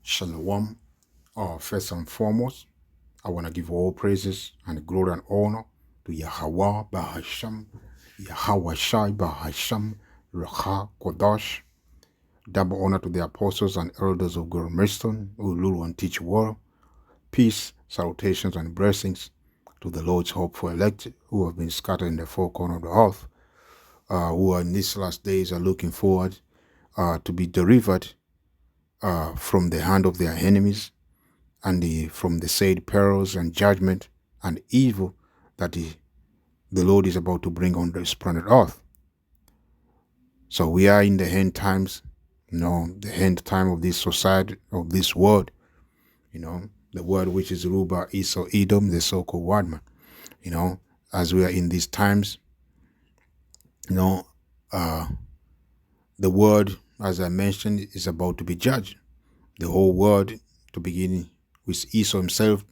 Shalom. First and foremost, I want to give all praises and glory and honor to Yahweh Bahasham, Yahweh Shai Bahasham, Racha Kodash. Double honor to the apostles and elders of God Miston, who rule and teach world. Peace, salutations, and blessings to the Lord's hopeful elect who have been scattered in the four corners of the earth, who are in these last days are looking forward to be delivered from the hand of their enemies and from the said perils and judgment and evil that the Lord is about to bring on this planet Earth. So we are in the end times, the end time of this society, of this world, the world which is ruled by Esau, Edom, the so-called Wadman. As we are in these times, uh, the world, as I mentioned, is about to be judged. The whole world, to begin with Esau himself,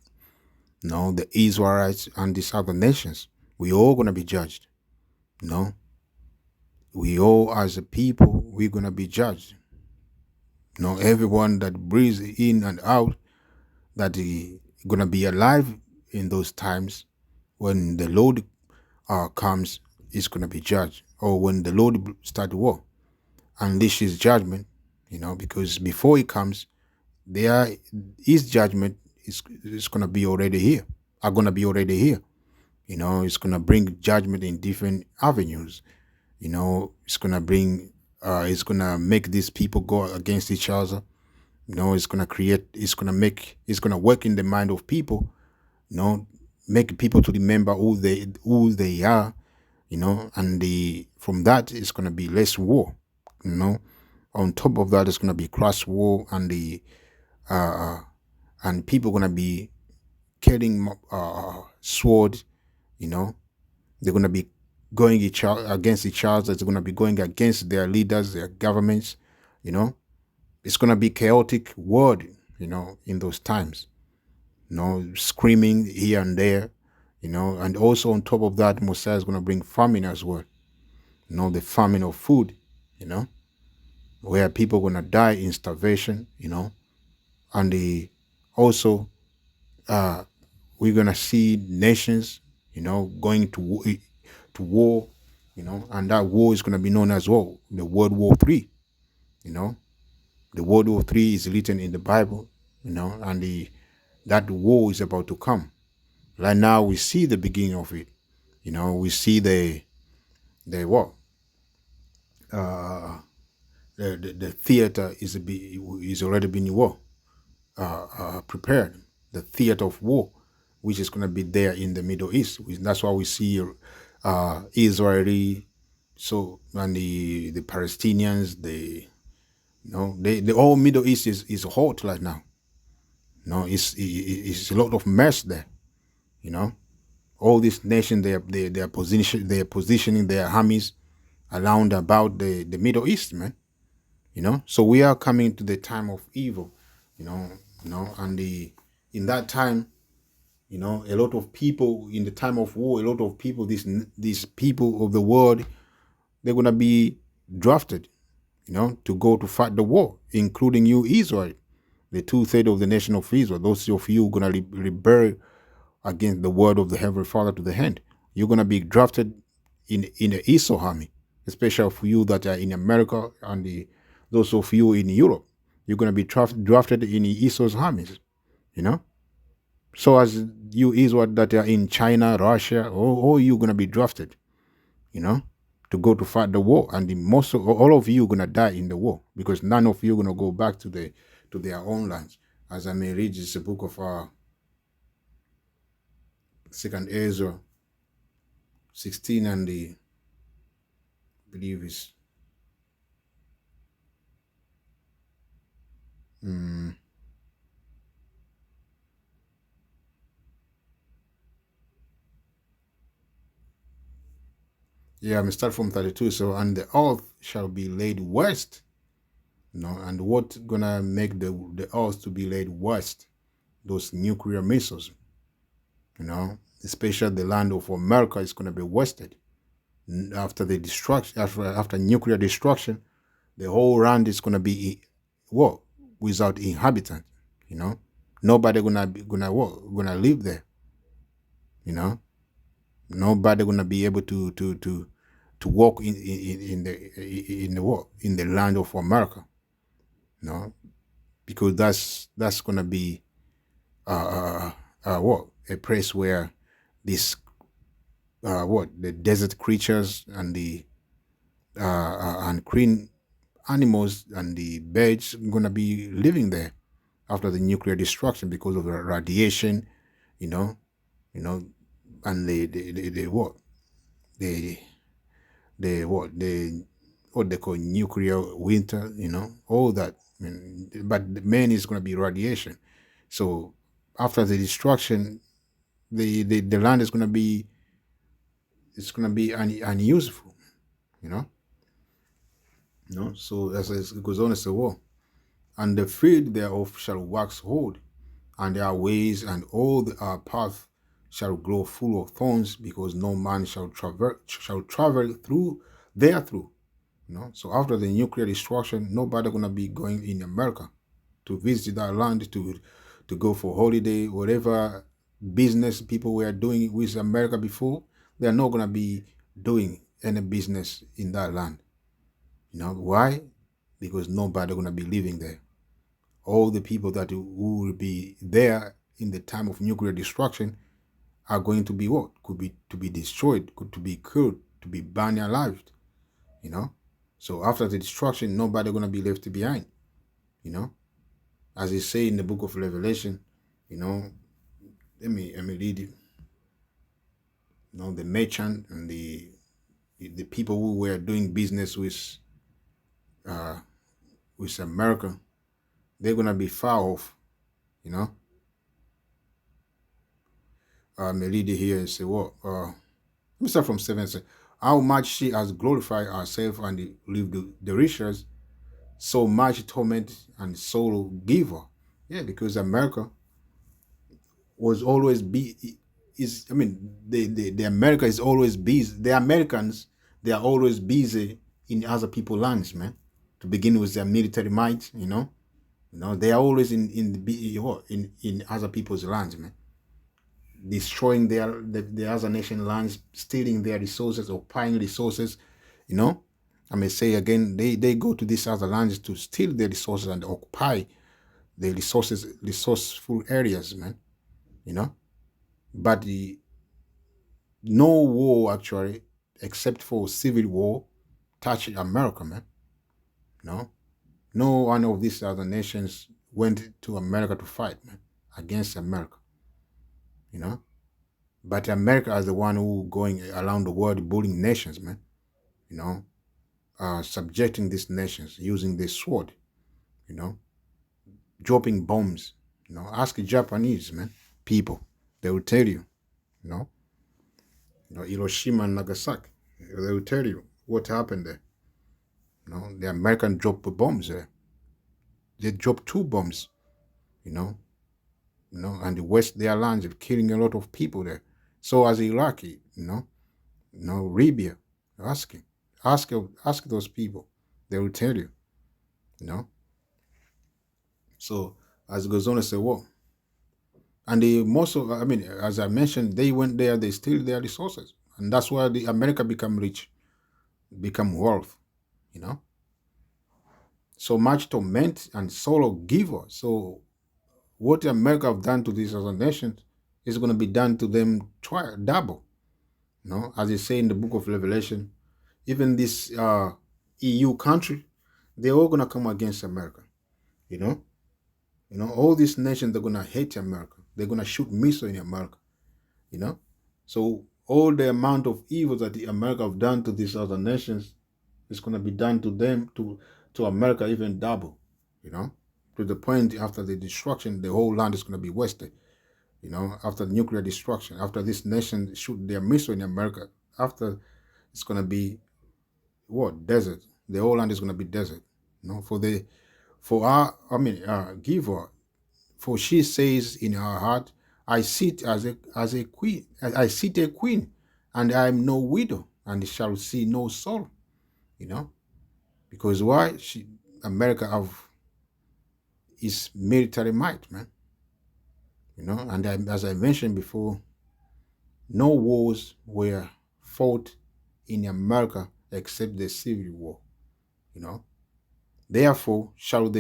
the Israelites and these other nations, we all gonna be judged. We all as a people, we're gonna be judged. Everyone that breathes in and out, that is gonna be alive in those times when the Lord comes, is gonna be judged. Or when the Lord start war, unleash his judgment, because before he comes, his judgment is gonna be already here. Are gonna be already here. It's gonna bring judgment in different avenues. It's gonna make these people go against each other. It's gonna work in the mind of people. Make people to remember who they are. And from that it's gonna be less war. On top of that, it's gonna be class war, and people gonna be carrying sword. They're gonna be going against each other. They're gonna be going against their leaders, their governments. It's gonna be chaotic world. In those times. Screaming here and there. And also on top of that, Messiah is gonna bring famine as well. The famine of food. Where people are gonna die in starvation. And also we're gonna see nations, going to war, and that war is gonna be known as well, the World War III. The World War III is written in the Bible, and that war is about to come. Right now, we see the beginning of it. We see the what? The theater is already being prepared. The theater of war, which is going to be there in the Middle East. That's why we see Israeli, and the Palestinians, the whole Middle East is hot right now. It's a lot of mess there. All these nations, they are positioning their armies around about the Middle East, man. So we are coming to the time of evil, and in that time, a lot of people in the time of war, a lot of people, these people of the world, they're gonna be drafted, to go to fight the war, including you, Israel, the 2/3 of the nation of Israel. Those of you gonna rebel against the word of the Heavenly Father to the end. You're gonna be drafted in the Esau army, especially for you that are in America and those of you in Europe. You're gonna be drafted in Esau's armies, So as you Israel that are in China, Russia, all you gonna be drafted, to go to fight the war, and all of you gonna die in the war, because none of you gonna go back to their own lands. As I may read, this book of Second Ezra 16, and I believe is yeah, I'm start from 32. So, and the earth shall be laid waste. And what gonna make the earth to be laid waste? Those nuclear missiles. Especially the land of America is gonna be wasted. After the destruction, after nuclear destruction, the whole land is gonna be what? without inhabitant. You know, nobody gonna live there. You know, nobody gonna be able to walk in the land of America. You know, because that's gonna be a place where this the desert creatures and the and green animals and the birds gonna be living there after the nuclear destruction because of the radiation, you know, you know, and the what the what they call nuclear winter, all that. I mean, but the main is gonna be radiation. So after the destruction, the land is gonna be unuseful, you know. So as it goes on, it's a war. And the field thereof shall wax old, and their ways and all our path shall grow full of thorns, because no man shall travel through therethrough. So after the nuclear destruction, nobody gonna be going in America to visit that land to go for holiday, whatever business people were doing with America before, they are not gonna be doing any business in that land. Why? Because nobody gonna be living there. All the people that who will be there in the time of nuclear destruction are going to be what? Could be to be destroyed, could to be killed, to be burned alive. So after the destruction, nobody gonna be left behind. As it say in the book of Revelation, let me read it. The merchant and the people who were doing business with America, they're gonna be far off. May read it here and say, what? Let me start from 7. Say, how much she has glorified herself and lived the riches, so much torment and sorrow give her. Yeah, because America was always the America is always busy. The Americans, they are always busy in other people's lands, man. To begin with their military might, they are always in other people's lands, man. Destroying the other nation lands, stealing their resources, occupying resources, I may say again, they go to these other lands to steal their resources and occupy the resourceful areas, man. But no war actually, except for civil war, touched America, man. No one of these other nations went to America to fight, man, against America. But America is the one who going around the world bullying nations, man. Subjecting these nations using the sword, dropping bombs. Ask Japanese, man, people. They will tell you, Hiroshima and Nagasaki. They will tell you what happened there. The American dropped bombs there. They dropped 2 bombs, and the West, their lands, are killing a lot of people there. So as Iraqi, Libya, ask those people. They will tell you, So as it goes on, I say, well, and as I mentioned, they went there, they steal their resources, and that's why the America become rich, become wealth, So much torment and sorrow giver. So what America have done to these other nations is going to be done to them double. As they say in the book of Revelation, even this EU country, they're all going to come against America. All these nations, they're going to hate America. They're going to shoot missiles in America. So all the amount of evil that the America have done to these other nations is going to be done to them, to America, even double. To the point after the destruction, the whole land is going to be wasted. After the nuclear destruction, after this nation shoot their missile in America, after it's going to be desert. The whole land is going to be desert. Giver, for she says in her heart, I sit as a queen. I sit a queen, and I am no widow, and shall see no soul. Because why? America have is military might, man. You know, and as I mentioned before, no wars were fought in America except the Civil War. You know, therefore shall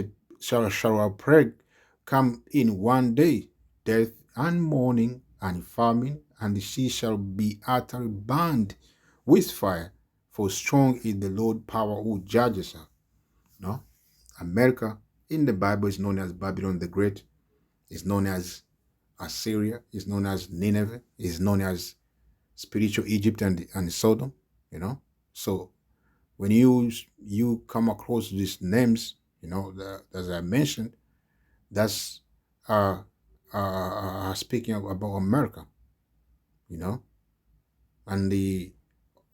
our plague come in one day, death and mourning and famine, and the sea shall be utterly burned with fire. For strong is the Lord power who judges her. No, America in the Bible is known as Babylon the Great. Is known as Assyria. Is known as Nineveh. Is known as spiritual Egypt and Sodom. You know, so when you come across these names, you know, as I mentioned, that's speaking about America, you know, and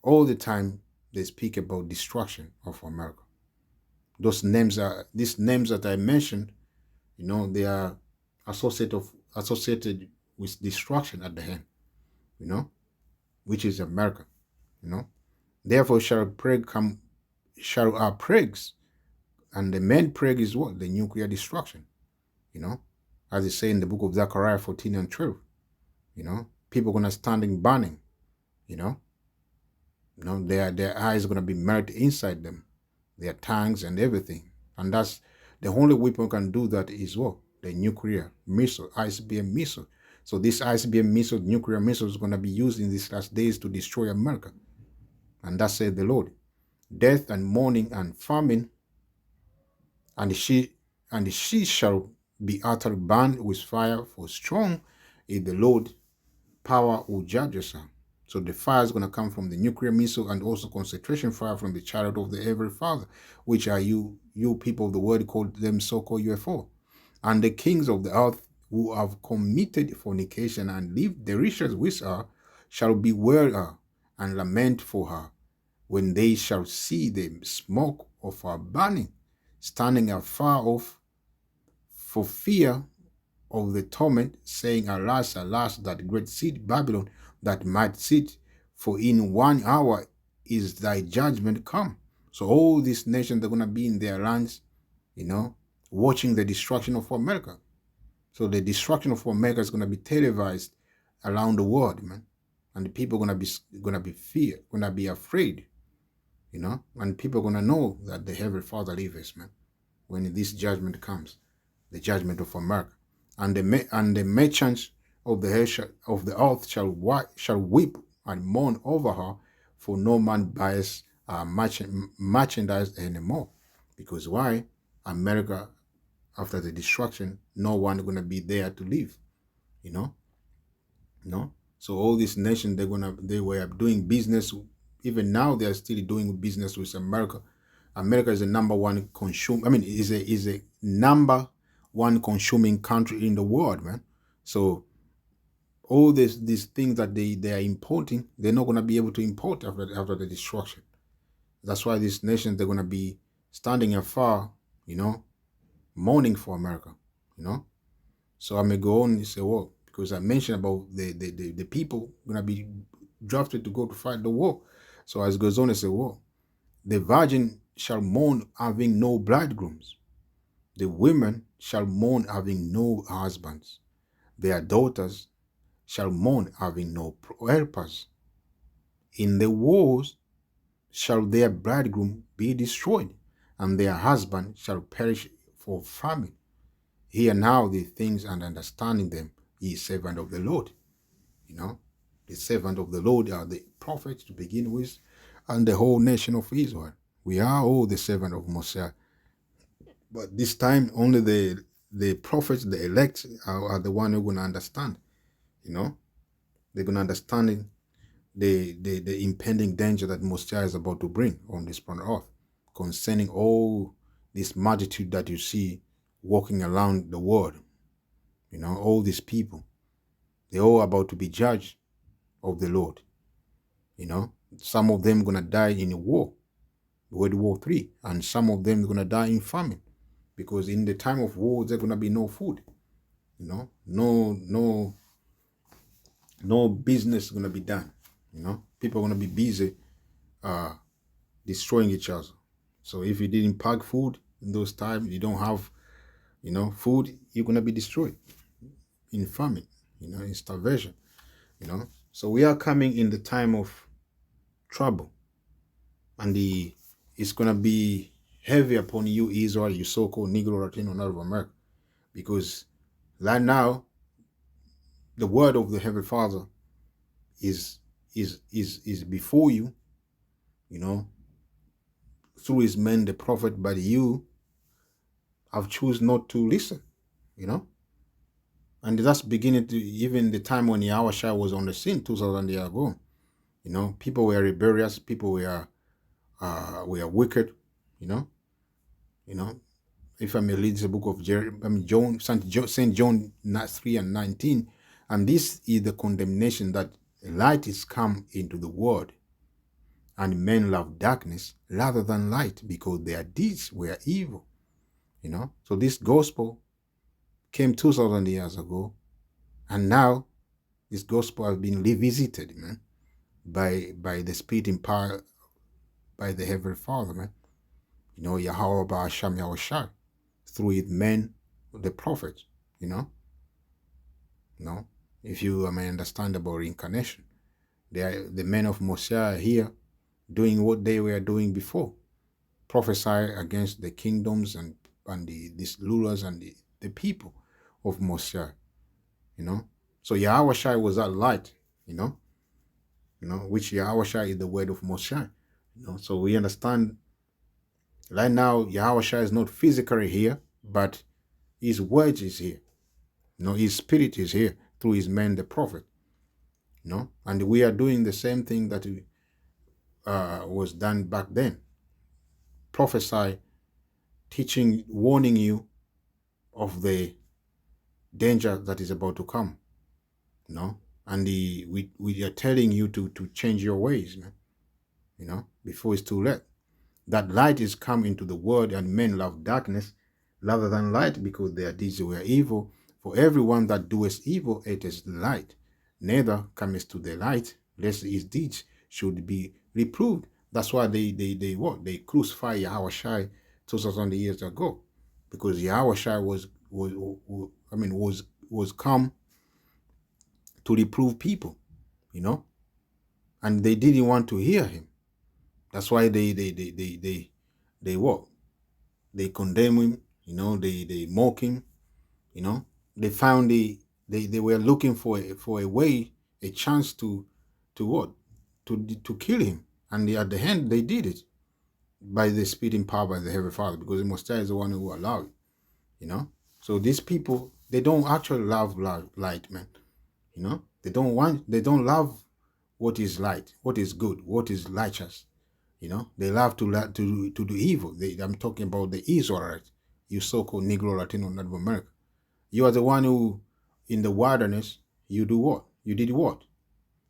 all the time they speak about destruction of America. These names that I mentioned, you know, they are associated with destruction at the end, you know, which is America, you know. Therefore shall our plagues, and the main plague is what? The nuclear destruction, you know, as it say in the book of Zechariah 14 and 12, you know, people gonna standing burning, you know, their eyes gonna be melted inside them, their tongues and everything, and that's the only weapon can do that is what? The nuclear missile, ICBM missile. So this ICBM missile, nuclear missile, is gonna be used in these last days to destroy America, and that said the Lord. Death and mourning and famine, and she shall be utterly burned with fire, for strong is the Lord power who judges her. So the fire is going to come from the nuclear missile and also concentration fire from the chariot of the Heavenly Father, which are you people of the world called them so-called UFO. And the kings of the earth who have committed fornication and lived the riches with her shall bewail her and lament for her when they shall see the smoke of her burning, standing afar off for fear of the torment, saying, Alas, alas, that great city Babylon that might sit, for in 1 hour is thy judgment come. So all these nations are going to be in their lands, you know, watching the destruction of America. So the destruction of America is going to be televised around the world, man. And the people are going to be fear, going to be afraid, you know, and people are going to know that the Heavenly Father lives, man, when this judgment comes, the judgment of America. And the merchants of the earth shall weep and mourn over her, for no man buys merchandise anymore. Because why? America, after the destruction, no one gonna be there to live. You know? So all these nations, they were doing business. Even now, they are still doing business with America. America is the number one is a number one consuming country in the world, man. So all these things that they are importing, they're not going to be able to import after the destruction. That's why these nations, they're going to be standing afar, you know, mourning for America, you know. So I may go on and say, well, because I mentioned about the people going to be drafted to go to fight the war. So as it goes on, I say, well, the virgin shall mourn having no bridegrooms. The women shall mourn having no husbands. Their daughters shall mourn having no helpers. In the wars shall their bridegroom be destroyed, and their husband shall perish for famine. Hear now the things and understanding them, ye servant of the Lord. You know, the servant of the Lord are the prophets to begin with, and the whole nation of Israel. We are all the servant of Mosiah. But this time, only the prophets, the elect, are the one who are going to understand. You know, they're going to understand the impending danger that Mosiah is about to bring on this planet Earth, concerning all this multitude that you see walking around the world. You know, all these people, they're all about to be judged of the Lord. You know, some of them going to die in a war, World War III, and some of them are going to die in famine. Because in the time of war, there's going to be no food, you know, no business is going to be done, you know. People are going to be busy destroying each other. So if you didn't pack food in those times, you don't have You know, food, you're gonna be destroyed in famine, you know, in starvation, you know. So we are coming in the time of trouble, and it's gonna be heavy upon you, Israel, you so-called Negro, Latino, Native America, because right now the word of the Heavenly Father is is before you, you know, through his men, the prophet, but you have choose not to listen, you know. And that's beginning to even the time when Yahushua was on the scene 2,000 years ago. You know, people were rebellious, people were wicked, you know. You know, if I may read the book of John, Saint John 3 and 19, and this is the condemnation that light is come into the world, and men love darkness rather than light, because their deeds were evil. You know, so this gospel came 2,000 years ago, and now this gospel has been revisited, man, by the Spirit empowered by the Heavenly Father, man. You know, Yahweh Ba'asham Yahushai, through his men, the prophets, you know. You know, if you may understand about reincarnation, they are the men of Mosiah here doing what they were doing before, prophesy against the kingdoms and these rulers and the people of Mosiah, you know. So Yahushai was that light, you know, which Yahushai is the word of Mosiah, you know. So we understand right now Yahushai is not physically here, but his word is here. You know, his spirit is here through his men, the prophet. You know, and we are doing the same thing that was done back then. Prophesy, teaching, warning you of the danger that is about to come. You know, and we are telling you to change your ways, man. You know, before it's too late. That light is come into the world, and men love darkness rather than light, because their deeds were evil. For everyone that doeth evil hateth light, neither cometh to the light, lest his deeds should be reproved. That's why they what? They crucify Yahushai 2,000 years ago, because Yahushai was come to reprove people, you know, and they didn't want to hear him. That's why they what? They condemn him, you know, they mock him, you know. They found they were looking for a way, a chance to what? To kill him. And at the end they did it by the speeding power by the Heavenly Father, because the Messiah is the one who allowed it, you know. So these people, they don't actually love light, man. You know, they don't love what is light, what is good, what is righteous. You know, they love to do evil. I'm talking about the Israelites, you so-called Negro, Latino, Native America. You are the one who, in the wilderness, you do what? You did what?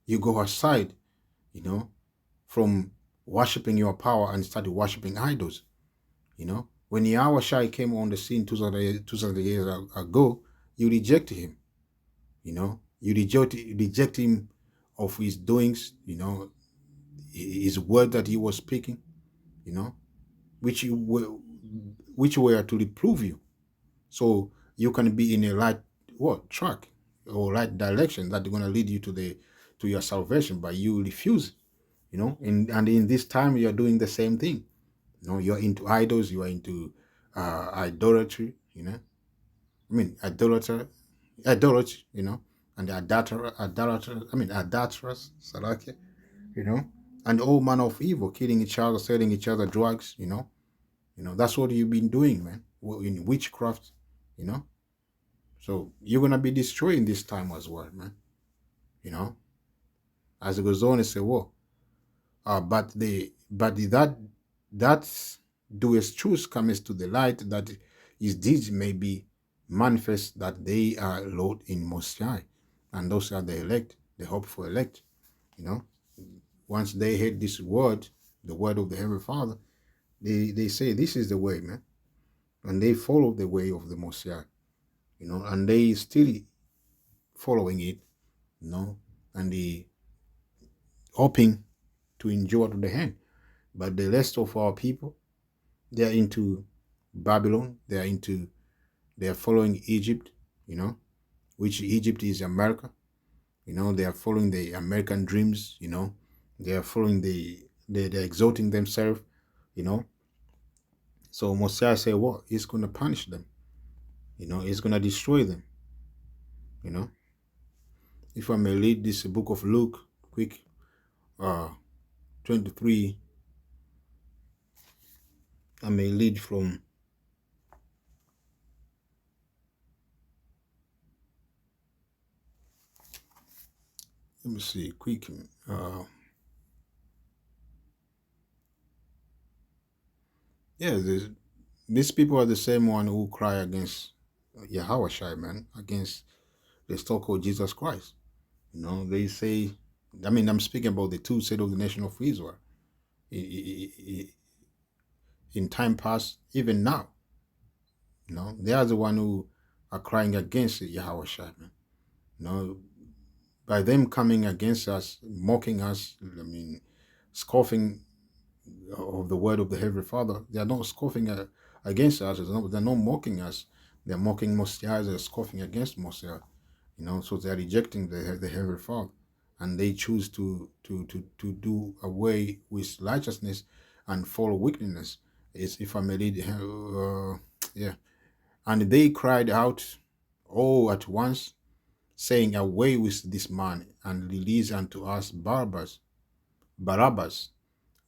You go aside, you know, from worshiping your power and started worshiping idols. You know, when Yahushua came on the scene 2,000 years ago, you rejected him. You know, you reject him of his doings. You know, his word that he was speaking. You know, which were to reprove you, so you can be in a right track or right direction that is going to lead you to your salvation, but you refuse. You know, and in this time you are doing the same thing. You know, you're into idols, you are into idolatry. You know, I mean idolatry. You know, and the adulterers, Salaki. You know, and all manner of evil, killing each other, selling each other drugs. You know, that's what you've been doing, man. In witchcraft, you know. So you're gonna be destroying this time as well, man. You know, as it goes on, it's a war. That doeth truth comes to the light, that his deeds may be manifest, that they are Lord in Most High, and those are the elect, the hopeful elect. You know, once they heard this word, the word of the Heavenly Father, they say this is the way, man, and they follow the way of the Most High. You know, and they still following it, you know, and they hoping to endure to the end. But the rest of our people, they are into Babylon, they are into They are following Egypt, which Egypt is America. They are following the American dreams. They are following they're exalting themselves. You know, so Messiah said, "What? He's going to punish them. He's going to destroy them. You know." If I may read this book of Luke, quick, 23. I may read from. Let me see, quick. Yeah, these people are the same one who cry against Yahweh Shai, man, against the so-called Jesus Christ. They say, I'm speaking about the two said of the nation of Israel. In time past, even now, they are the one who are crying against Yahweh Shai, man. By them coming against us, mocking us, scoffing of the word of the Heavenly Father, they are not scoffing against us. They're not mocking us. They're mocking Mosiah. They're scoffing against Mosiah. So they're rejecting the Heavenly Father, and they choose to do away with righteousness and follow wickedness. It's, if I may read, yeah. And they cried out all at once, saying, "Away with this man, and release unto us Barabbas,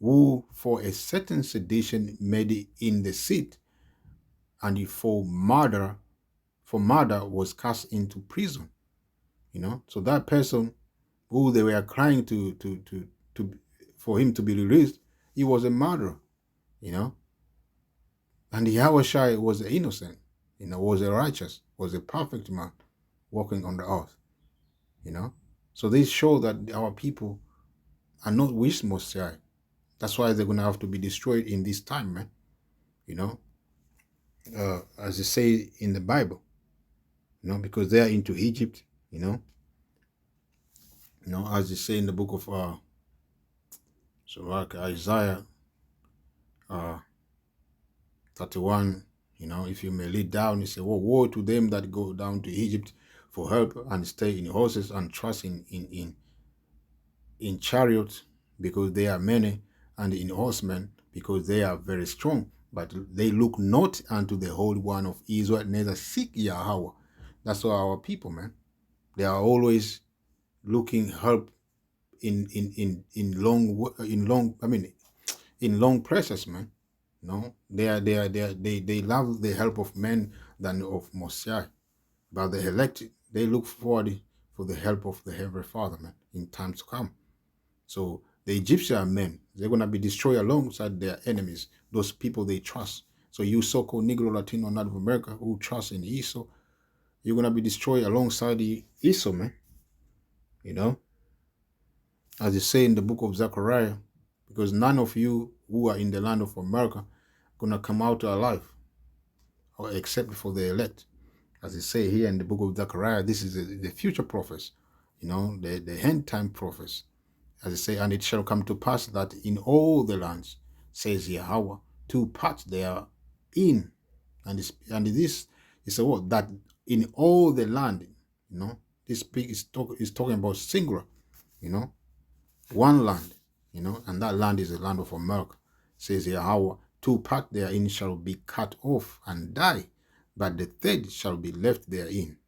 who for a certain sedition made in the seat, and for murder was cast into prison." So that person who they were crying to for him to be released, he was a murderer, and Yahushua was innocent, was a righteous, was a perfect man walking on the earth, So this show that our people are not with Messiah. That's why they're gonna have to be destroyed in this time, man. As they say in the Bible, because they are into Egypt, as they say in the book of like Isaiah 31, if you may lead down, you say, "Well, woe to them that go down to Egypt for help and stay in horses and trust in chariots, because they are many, and in horsemen, because they are very strong. But they look not unto the Holy One of Israel, neither seek Yahweh." That's all our people, man. They are always looking help in long presses, man. They love the help of men than of Messiah. But the elect, they look forward for the help of the Heavenly Father, man, in times to come. So the Egyptian men, they're gonna be destroyed alongside their enemies, those people they trust. So you so-called Negro, Latino, Native America who trust in Esau, you're gonna be destroyed alongside the Esau, man. As they say in the book of Zechariah, because none of you who are in the land of America gonna come out alive, or except for the elect. As they say here in the book of Zechariah, this is the future prophets, the end time prophets. As they say, "And it shall come to pass that in all the lands, says Yahweh, two parts they are in." And this is a word that in all the land, this big is talking about singular, one land, and that land is the land of America, says Yahweh, "Two parts therein shall be cut off and die, but the third shall be left therein."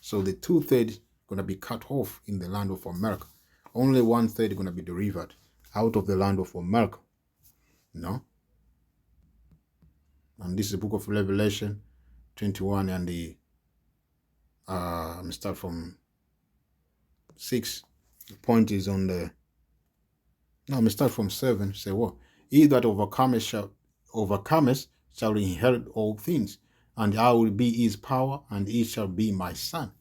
So the 2/3 gonna be cut off in the land of America. Only 1/3 gonna be delivered out of the land of America. And this is the book of Revelation 21, and I'm start from 6. The point is on the. No, I'm start from 7. Say what? "He that overcometh shall inherit all things, and I will be his power, and he shall be my son."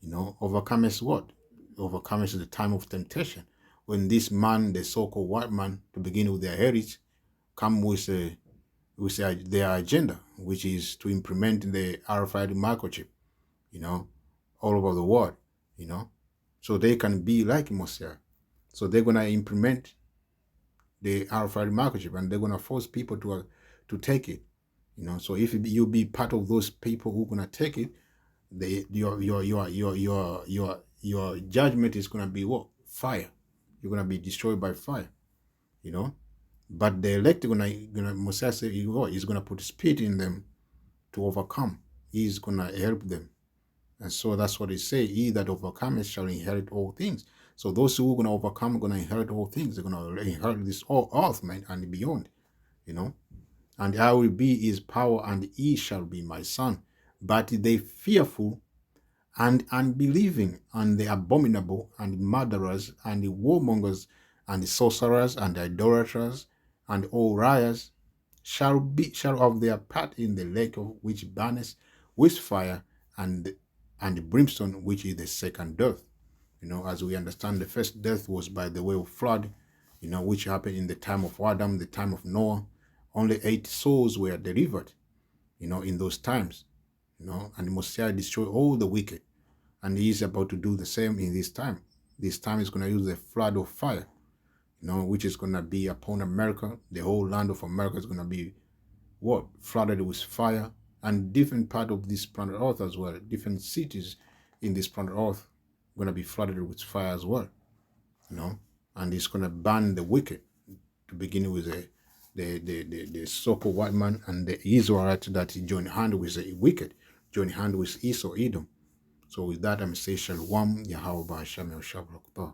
Overcometh what? Overcometh the time of temptation, when this man, the so-called white man, to begin with their heritage, come with their agenda, which is to implement the RFID microchip, all over the world, so they can be like Messiah. So they're gonna implement the RFID microchip, and they're gonna force people to take it, You know, so if you be part of those people who gonna take it, your judgment is gonna be what? Fire. You're gonna be destroyed by fire. You know, but the elect gonna Messiah said he's gonna put spirit in them to overcome. He's gonna help them. And so that's what he say. He that overcometh shall inherit all things. So those who are gonna overcome are gonna inherit all things. They're gonna inherit this all earth, man, and beyond. You know, and I will be his power, and he shall be my son. But they fearful and unbelieving, and the abominable, and murderers, and the warmongers, and the sorcerers, and the idolaters, and all liars shall have their part in the lake of which burneth with fire and the brimstone, which is the second death. You know, as we understand, the first death was by the way of flood, you know, which happened in the time of Adam, the time of Noah. Only 8 souls were delivered, you know, in those times, you know, and the Messiah destroyed all the wicked. And he is about to do the same in this time. This time he's going to use a flood of fire, you know, which is going to be upon America. The whole land of America is going to be what? Flooded with fire. And different part of this planet Earth as well. Different cities in this planet Earth going to be flooded with fire as well, you know. And it's going to burn the wicked, to begin with the so-called white man and the Israelite that joined hand with the wicked, joined hand with Esau, Edom. So with that, I'm saying Shalom, Yahweh Ba'Hashem, Yahweh Shabbat.